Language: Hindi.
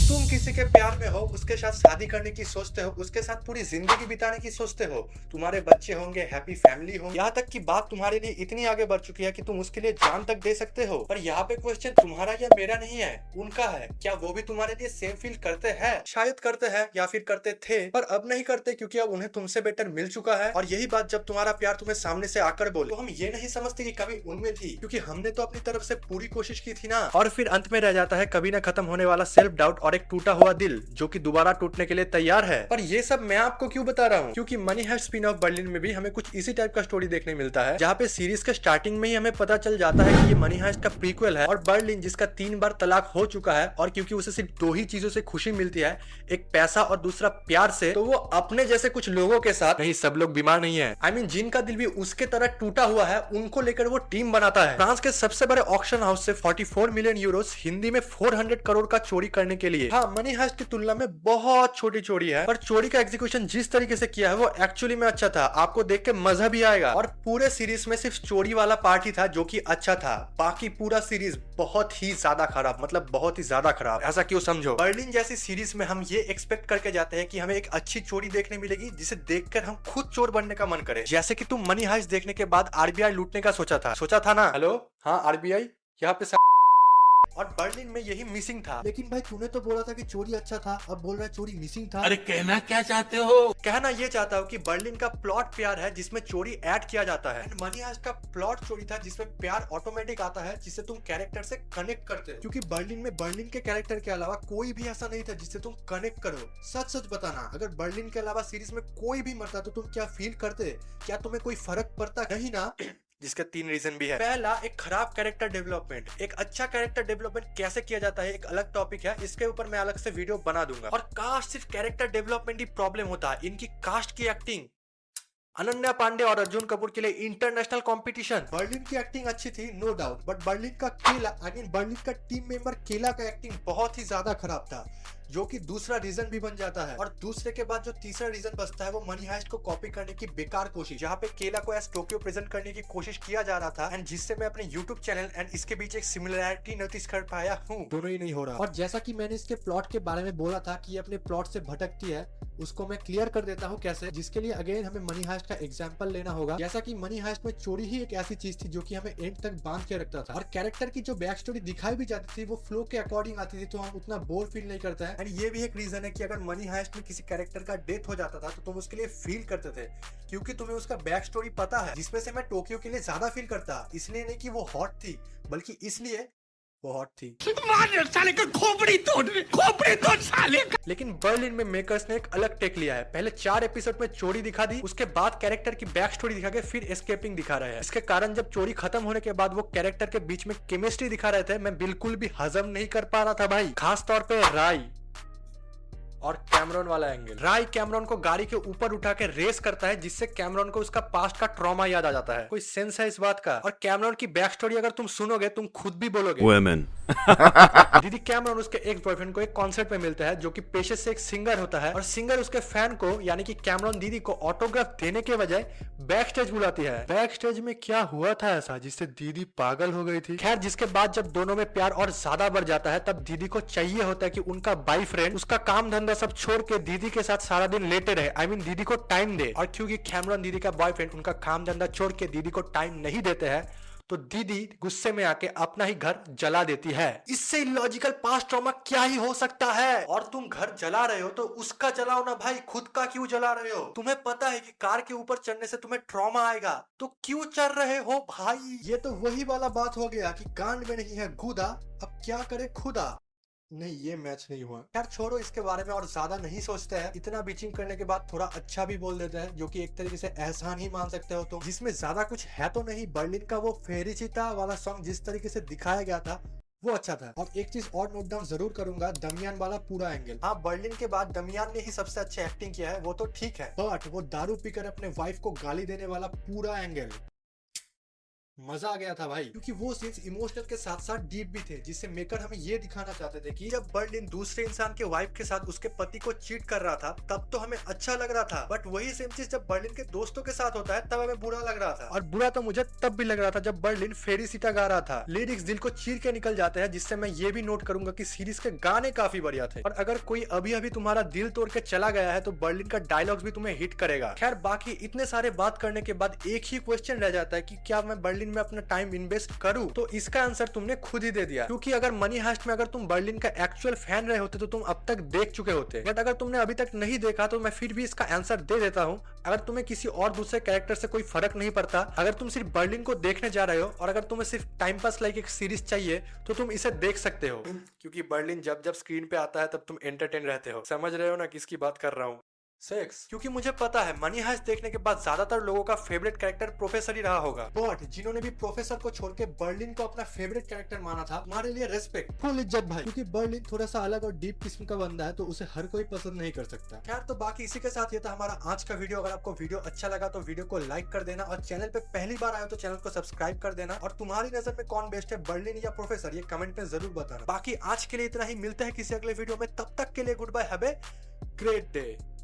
तुम किसी के प्यार में हो, उसके साथ शादी करने की सोचते हो, उसके साथ पूरी जिंदगी बिताने की सोचते हो, तुम्हारे बच्चे होंगे, हैप्पी फैमिली हो, यहाँ तक कि बात तुम्हारे लिए इतनी आगे बढ़ चुकी है कि तुम उसके लिए जान तक दे सकते हो। पर यहाँ पे क्वेश्चन तुम्हारा या मेरा नहीं है, उनका है। क्या वो भी तुम्हारे लिए सेम फील करते हैं? शायद करते हैं या फिर करते थे, पर अब नहीं करते क्योंकि अब उन्हें तुमसे बेटर मिल चुका है। और यही बात जब तुम्हारा प्यार तुम्हें सामने से आकर बोले तो हम ये नहीं समझते कि कभी उनमें थी, क्योंकि हमने तो अपनी तरफ से पूरी कोशिश की थी ना। और फिर अंत में रह जाता है कभी ना खत्म होने वाला सेल्फ डाउट और एक टूटा हुआ दिल जो कि दोबारा टूटने के लिए तैयार है। पर ये सब मैं आपको क्यों बता रहा हूँ? क्योंकि Money Heist spin off Berlin में भी हमें कुछ इसी टाइप का स्टोरी देखने मिलता है, जहाँ पे सीरीज के स्टार्टिंग में ही हमें पता चल जाता है कि ये मनी हाइस्ट का प्रीक्वल है। और बर्लिन जिसका 3 बार तलाक हो चुका है, और क्योंकि उसे सिर्फ 2 ही चीजों से खुशी मिलती है, एक पैसा और दूसरा प्यार से, तो वो अपने जैसे कुछ लोगों के साथ, नहीं सब लोग बीमार नहीं है, I mean, जिनका दिल भी उसके तरह टूटा हुआ है, उनको लेकर वो टीम बनाता है फ्रांस के सबसे बड़े ऑक्शन हाउस से 44 मिलियन यूरोस, हिंदी में 400 करोड़ का चोरी करने के लिए। हाँ, मनी हाइस्ट की तुलना में बहुत छोटी चोरी है, पर चोरी का एग्जीक्यूशन जिस तरीके से किया है वो एक्चुअली में अच्छा था। आपको देख के मजा भी आएगा। और पूरे सीरीज में सिर्फ चोरी वाला पार्ट ही था जो कि अच्छा था, बाकी पूरा सीरीज बहुत ही ज्यादा खराब, मतलब बहुत ही ज्यादा खराब। ऐसा क्यों समझो? बर्लिन जैसी सीरीज में हम ये एक्सपेक्ट करके जाते हैं कि हमें एक अच्छी चोरी देखने मिलेगी जिसे देखकर हम खुद चोर बनने का मन करे। जैसे कि तुम मनी हाइस्ट देखने के बाद आरबीआई लूटने का सोचा था ना। हेलो, हाँ आरबीआई यहाँ पे। और बर्लिन में यही मिसिंग था। लेकिन भाई तूने तो बोला था कि चोरी अच्छा था, अब बोल रहा है चोरी मिसिंग था। अरे कहना क्या चाहते हो? कहना ये चाहता हूँ कि बर्लिन का प्लॉट प्यार है जिसमें चोरी ऐड किया जाता है, मनी हाइस्ट का प्लॉट चोरी था जिसमें प्यार ऑटोमेटिक आता है, जिससे तुम कैरेक्टर से कनेक्ट करते हो। क्योंकि बर्लिन में बर्लिन के कैरेक्टर के अलावा कोई भी ऐसा नहीं था जिससे तुम कनेक्ट करो। सच सच बताना, अगर बर्लिन के अलावा सीरीज में कोई भी मरता तो तुम क्या फील करते? क्या तुम्हें कोई फर्क पड़ता? नहीं ना। जिसके 3 रीजन भी है। पहला, एक खराब कैरेक्टर डेवलपमेंट। एक अच्छा कैरेक्टर डेवलपमेंट कैसे किया जाता है एक अलग टॉपिक है, इसके ऊपर मैं अलग से वीडियो बना दूंगा। और कास्ट सिर्फ कैरेक्टर डेवलपमेंट ही प्रॉब्लम होता है, इनकी कास्ट की एक्टिंग। अनन्या पांडे और अर्जुन कपूर के लिए इंटरनेशनल कंपटीशन। बर्लिन की एक्टिंग अच्छी थी, नो डाउट, बट बर्लिन का केला, बर्लिन का टीम मेंबर केला का एक्टिंग बहुत ही ज्यादा खराब था, जो कि दूसरा रीजन भी बन जाता है। और दूसरे के बाद जो तीसरा रीजन बचता है वो मनी हाइस्ट को कॉपी करने की बेकार कोशिश, जहाँ पे केला को एज टोक्यो प्रेजेंट करने की कोशिश किया जा रहा था, एंड जिससे मैं अपने यूट्यूब चैनल एंड इसके बीच एक सिमिलरिटी नोटिस कर पाया हूँ। दोनों ही नहीं हो रहा। और जैसा कि मैंने इसके प्लॉट के बारे में बोला था कि ये अपने प्लॉट से भटकती है, उसको मैं क्लियर कर देता हूँ कैसे, जिसके लिए अगेन हमें मनी हाइस्ट का एग्जांपल लेना होगा। जैसा कि मनी हाइस्ट में चोरी ही एक ऐसी चीज थी जो कि हमें एंड तक बांध के रखता था, और कैरेक्टर की जो बैक स्टोरी दिखाई भी जाती थी वो फ्लो के अकॉर्डिंग आती थी, तो हम उतना बोर फील नहीं करते हैं। एंड ये भी एक रीजन है कि अगर मनी हाइस्ट में किसी कैरेक्टर का डेथ हो जाता था तो तुम उसके लिए फील करते थे, क्योंकि तुम्हें उसका बैक स्टोरी पता है, जिसमें से मैं टोक्यो के लिए ज्यादा फील करता, इसलिए नहीं कि वो हॉट थी, बल्कि इसलिए वो हॉट थी। साले का खोपड़ी तोड़ साले का। लेकिन बर्लिन में मेकर्स ने एक अलग टेक लिया है। पहले 4 एपिसोड में चोरी दिखा दी, उसके बाद कैरेक्टर की बैक स्टोरी दिखा के फिर एस्केपिंग दिखा रहे हैं। इसके कारण जब चोरी खत्म होने के बाद वो कैरेक्टर के बीच में केमिस्ट्री दिखा रहे थे, मैं बिल्कुल भी हजम नहीं कर पा रहा था भाई। खास तौर पे राय और कैमरॉन वाला एंगल। राय कैमरॉन को गाड़ी के ऊपर उठा के रेस करता है, जिससे कैमरॉन को उसका पास्ट का ट्रॉमा याद आ जाता है। कोई सेंस है इस बात का? और कैमरॉन की बैक स्टोरी अगर तुम सुनोगे तुम खुद भी बोलोगे Women. दीदी कैमरॉन उसके एक्स बॉयफ्रेंड को एक कॉन्सर्ट में मिलता है, जो कि पेशे से एक सिंगर होता है, और सिंगर उसके फैन को यानी कि कैमरॉन दीदी को ऑटोग्राफ देने के बजाय बैक स्टेज बुलाती है। बैक स्टेज में क्या हुआ था ऐसा जिससे दीदी पागल हो गई थी? खैर, जिसके बाद जब दोनों में प्यार और ज्यादा बढ़ जाता है, तब दीदी को चाहिए होता है कि उनका बॉयफ्रेंड उसका काम धंधा सब छोड़ के दीदी के साथ सारा दिन लेटे रहे, दीदी को टाइम दे। और क्योंकि कैमरॉन दीदी का बॉयफ्रेंड उनका काम धंधा छोड़ के दीदी को टाइम नहीं देते हैं, तो दीदी गुस्से में आके अपना ही घर जला देती है। इससे इलॉजिकल पास्ट ट्रॉमा क्या ही हो सकता है? और तुम घर जला रहे हो तो उसका जलाओ ना भाई, खुद का क्यों जला रहे हो? तुम्हें पता है कि कार के ऊपर चढ़ने से तुम्हें ट्रॉमा आएगा, तो क्यों चढ़ रहे हो भाई? ये तो वही वाला बात हो गया कि कांड में नहीं है गुदा, अब क्या करे खुदा। नहीं, ये मैच नहीं हुआ। यार छोड़ो, इसके बारे में और ज्यादा नहीं सोचते हैं। इतना बीचिंग करने के बाद थोड़ा अच्छा भी बोल देते हैं, जो कि एक तरीके से एहसान ही मान सकते हो तुम। जिसमें ज्यादा कुछ है तो नहीं। बर्लिन का वो फेरिचिता वाला सॉन्ग जिस तरीके से दिखाया गया था वो अच्छा था। और एक चीज और नोट डाउन जरूर करूंगा, दमियान वाला पूरा एंगल। हाँ, बर्लिन के बाद दमियान ने ही सबसे अच्छी एक्टिंग किया है, वो तो ठीक है, बट वो दारू पीकर अपने वाइफ को गाली देने वाला पूरा एंगल मजा आ गया था भाई, क्योंकि वो सीन्स इमोशनल के साथ साथ डीप भी थे, जिससे मेकर हमें ये दिखाना चाहते थे कि जब बर्लिन दूसरे इंसान के वाइफ के साथ उसके पति को चीट कर रहा था तब तो हमें अच्छा लग रहा था, बट वही सेम चीज जब बर्लिन के दोस्तों के साथ होता है तब हमें बुरा लग रहा था। और बुरा तो मुझे तब भी लग रहा था जब बर्लिन फेरी सीटा गा रहा था, लिरिक्स दिल को चीर के निकल जाते हैं, जिससे मैं ये भी नोट करूंगा कि सीरीज के गाने काफी बढ़िया थे। और अगर कोई अभी अभी तुम्हारा दिल तोड़ के चला गया है तो बर्लिन का डायलॉग्स भी तुम्हें हिट करेगा। खैर बाकी इतने सारे बात करने के बाद एक ही क्वेश्चन रह जाता है कि क्या मैं बर्लिन में अपना टाइम इन्वेस्ट करूं, तो इसका आंसर तुमने खुद ही दे दिया, क्योंकि अगर मनी हाइस्ट में अगर तुम बर्लिन का एक्चुअल फैन रहे होते तो तुम अब तक देख चुके होते, बट अगर तुमने अभी तक नहीं देखा तो मैं फिर भी इसका आंसर दे देता हूं। अगर तुम्हें किसी और दूसरे कैरेक्टर से कोई फर्क नहीं पड़ता, अगर तुम सिर्फ बर्लिन को देखने जा रहे हो और अगर तुम्हें सिर्फ टाइम पास लाइक एक सीरीज चाहिए तो तुम इसे देख सकते हो, क्योंकि बर्लिन जब जब स्क्रीन पे आता है तब तुम एंटरटेन रहते हो। समझ रहे हो ना किसकी बात कर रहा हूँ? सेक्स। क्योंकि मुझे पता है मनी हाइस्ट देखने के बाद ज्यादातर लोगों का फेवरेट कैरेक्टर प्रोफेसर ही रहा होगा, बट जिन्होंने भी प्रोफेसर को छोड़ के बर्लिन को अपना फेवरेट कैरेक्टर माना था, तुम्हारे लिए रेस्पेक्ट, फुल इज्जत भाई, क्योंकि बर्लिन थोड़ा सा अलग और डीप किस्म का बंदा है तो उसे हर कोई पसंद नहीं कर सकता। खैर तो बाकी इसी के साथ ये था हमारा आज का वीडियो। अगर आपको वीडियो अच्छा लगा तो वीडियो को लाइक कर देना, और चैनल पे पहली बार आए हो तो चैनल को सब्सक्राइब कर देना, और तुम्हारी नजर में कौन बेस्ट है, बर्लिन या प्रोफेसर, ये कमेंट में जरूर बताना। बाकी आज के लिए इतना ही, मिलते हैं किसी अगले वीडियो में, तब तक के लिए goodbye, have a great day.